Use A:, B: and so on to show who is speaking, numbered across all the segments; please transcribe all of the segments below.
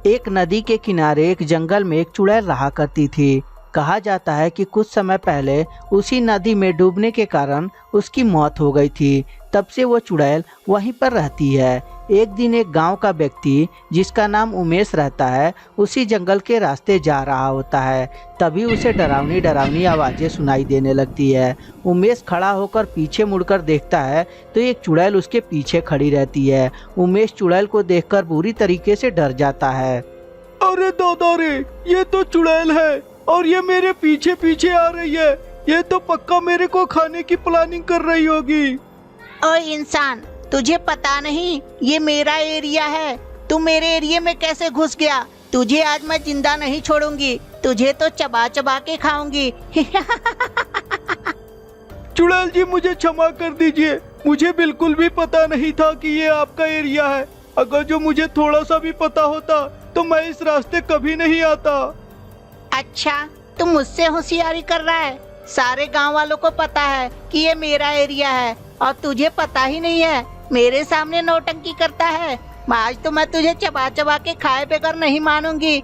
A: एक नदी के किनारे एक जंगल में एक चुड़ैल रहा करती थी। कहा जाता है कि कुछ समय पहले उसी नदी में डूबने के कारण उसकी मौत हो गई थी। तब से वो चुड़ैल वहीं पर रहती है। एक दिन एक गांव का व्यक्ति जिसका नाम उमेश रहता है उसी जंगल के रास्ते जा रहा होता है। तभी उसे डरावनी डरावनी आवाज़ें सुनाई देने लगती है। उमेश खड़ा होकर पीछे मुड़कर देखता है तो एक चुड़ैल उसके पीछे खड़ी रहती है। उमेश चुड़ैल को देखकर बुरी तरीके से डर जाता है।
B: अरे दादा रे, ये तो चुड़ैल है और ये मेरे पीछे पीछे आ रही है। ये तो पक्का मेरे को खाने की प्लानिंग कर रही होगी।
C: ओए इंसान, तुझे पता नहीं ये मेरा एरिया है? तू मेरे एरिया में कैसे घुस गया? तुझे आज मैं जिंदा नहीं छोड़ूंगी, तुझे तो चबा चबा के खाऊंगी।
B: चुड़ैल जी, मुझे क्षमा कर दीजिए। मुझे बिल्कुल भी पता नहीं था कि ये आपका एरिया है। अगर जो मुझे थोड़ा सा भी पता होता तो मैं इस रास्ते कभी नहीं आता।
C: अच्छा, तू मुझसे होशियारी कर रहा है? सारे गांव वालों को पता है कि ये मेरा एरिया है और तुझे पता ही नहीं है। मेरे सामने नौटंकी करता है। आज तो मैं तुझे चबा चबा के खाए बगैर नहीं मानूंगी।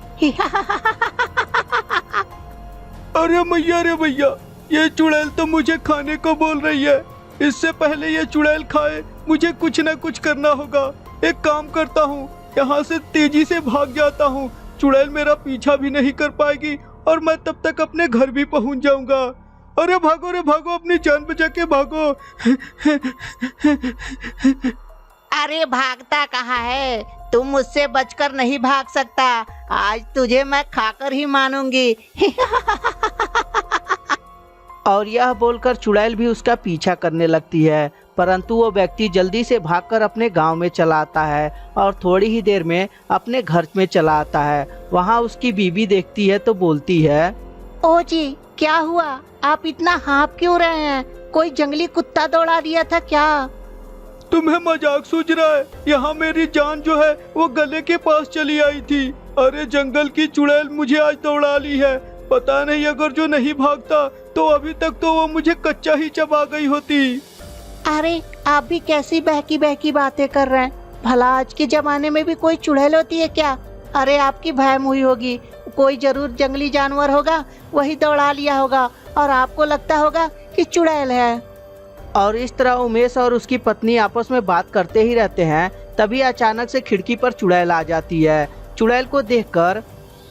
B: अरे मैया रे भैया, ये चुड़ैल तो मुझे खाने को बोल रही है। इससे पहले ये चुड़ैल खाए मुझे कुछ न कुछ करना होगा। एक काम करता हूँ, यहाँ से तेजी से भाग जाता हूँ। चुड़ैल मेरा पीछा भी नहीं कर पाएगी और मैं तब तक अपने घर भी पहुँच जाऊंगा। अरे भागो रे भागो, अपनी जान बचा के भागो।
C: अरे भागता कहाँ है? तुम मुझसे बचकर नहीं भाग सकता। आज तुझे मैं खाकर ही मानूंगी।
A: और यह बोलकर चुड़ैल भी उसका पीछा करने लगती है। परंतु वो व्यक्ति जल्दी से भागकर अपने गांव में चला आता है और थोड़ी ही देर में अपने घर में चला आता है। वहां उसकी बीवी देखती है तो बोलती है,
C: ओ जी, क्या हुआ? आप इतना हाँफ क्यों रहे हैं? कोई जंगली कुत्ता दौड़ा दिया था क्या?
B: तुम्हें मजाक सूझ रहा है? यहाँ मेरी जान जो है वो गले के पास चली आई थी। अरे जंगल की चुड़ैल मुझे आज दौड़ा ली है। पता नहीं, अगर जो नहीं भागता तो अभी तक तो वो मुझे कच्चा ही चबा गई होती।
C: अरे आप भी कैसी बहकी बहकी बातें कर रहे हैं? भला आज के जमाने में भी कोई चुड़ैल होती है क्या? अरे आपकी भैम हुई होगी। कोई जरूर जंगली जानवर होगा, वही दौड़ा लिया होगा और आपको लगता होगा कि चुड़ैल है।
A: और इस तरह उमेश और उसकी पत्नी आपस में बात करते ही रहते हैं। तभी अचानक से खिड़की पर चुड़ैल आ जाती है। चुड़ैल को देखकर,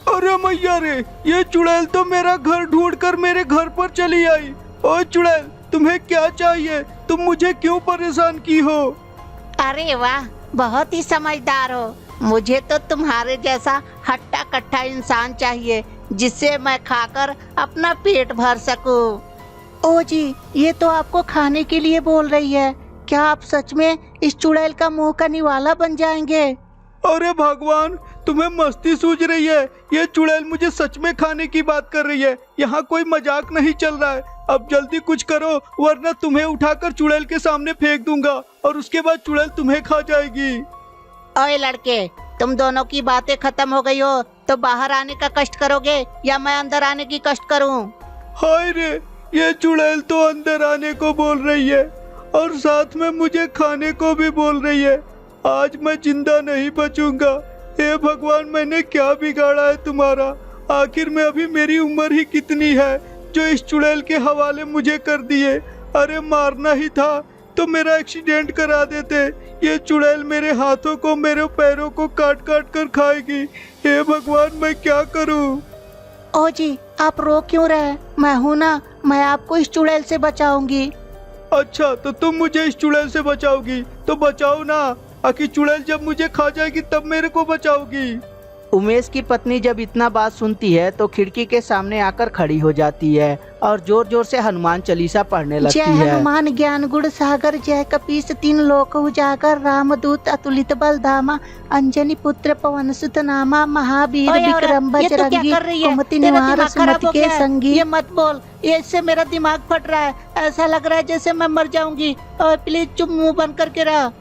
B: अरे मैया रे, ये चुड़ैल तो मेरा घर ढूंढकर मेरे घर पर चली आई। ओ चुड़ैल, तुम्हें क्या चाहिए? तुम मुझे क्यों परेशान की हो?
C: अरे वाह, बहुत ही समझदार हो। मुझे तो तुम्हारे जैसा हट्टा कट्टा इंसान चाहिए जिससे मैं खाकर अपना पेट भर सकूं। ओ जी, ये तो आपको खाने के लिए बोल रही है। क्या आप सच में इस चुड़ैल का मुंह का निवाला बन जाएंगे?
B: अरे भगवान, तुम्हें मस्ती सूझ रही है? ये चुड़ैल मुझे सच में खाने की बात कर रही है। यहाँ कोई मजाक नहीं चल रहा है। अब जल्दी कुछ करो वरना तुम्हें उठाकर चुड़ैल के सामने फेंक दूंगा और उसके बाद चुड़ैल तुम्हें खा जाएगी।
C: ओए लड़के, तुम दोनों की बातें खत्म हो गई हो तो बाहर आने का कष्ट करोगे या मैं अंदर आने की कष्ट करूं?
B: हाय रे, ये चुड़ैल तो अंदर आने को बोल रही है और साथ में मुझे खाने को भी बोल रही है। आज मैं जिंदा नहीं बचूंगा। हे भगवान, मैंने क्या बिगाड़ा है तुम्हारा? आखिर में अभी मेरी उम्र ही कितनी है जो इस चुड़ैल के हवाले मुझे कर दिए। अरे मारना ही था तो मेरा एक्सीडेंट करा देते। ये चुड़ैल मेरे हाथों को, मेरे पैरों को काट काट कर खाएगी। हे भगवान, मैं क्या करूं?
C: ओ जी, आप रो क्यों रहे? मैं हूं ना, मैं आपको इस चुड़ैल से बचाऊंगी।
B: अच्छा, तो तुम मुझे इस चुड़ैल से बचाओगी? तो बचाओ ना। आखिर चुड़ैल जब मुझे खा जाएगी तब मेरे को बचाओगी।
A: उमेश की पत्नी जब इतना बात सुनती है तो खिड़की के सामने आकर खड़ी हो जाती है और जोर जोर से हनुमान चालीसा पढ़ने लगती
C: जय
A: है।
C: हनुमान ज्ञान गुण सागर, जय कपीस तीन लोक उजागर, रामदूत अतुलित बल धामा, अंजनी पुत्र पवन सुत नामा, महावीर विक्रम बजरंगी, कुमति निवार सुमति के संगी। ये मत बोल, ये इससे मेरा दिमाग फट रहा है। ऐसा लग रहा है जैसे मैं मर जाऊंगी। और प्लीज चुप मुंह बंद करके रह।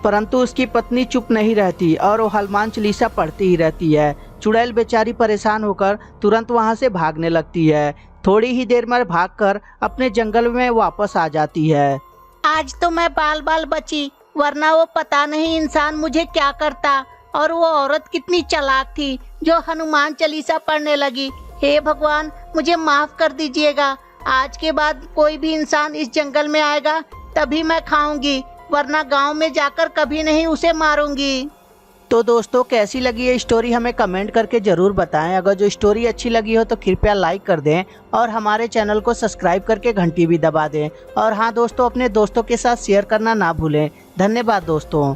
A: परंतु उसकी पत्नी चुप नहीं रहती और वो हनुमान चालीसा पढ़ती ही रहती है। चुड़ैल बेचारी परेशान होकर तुरंत वहां से भागने लगती है। थोड़ी ही देर में भागकर अपने जंगल में वापस आ जाती है।
C: आज तो मैं बाल बाल बची, वरना वो पता नहीं इंसान मुझे क्या करता। और वो औरत कितनी चालाक थी जो हनुमान चालीसा पढ़ने लगी। हे भगवान, मुझे माफ कर दीजिएगा। आज के बाद कोई भी इंसान इस जंगल में आएगा तभी मैं खाऊंगी, वरना गांव में जाकर कभी नहीं उसे मारूंगी।
A: तो दोस्तों, कैसी लगी ये स्टोरी हमें कमेंट करके ज़रूर बताएं। अगर जो स्टोरी अच्छी लगी हो तो कृपया लाइक कर दें और हमारे चैनल को सब्सक्राइब करके घंटी भी दबा दें। और हाँ दोस्तों, अपने दोस्तों के साथ शेयर करना ना भूलें। धन्यवाद दोस्तों।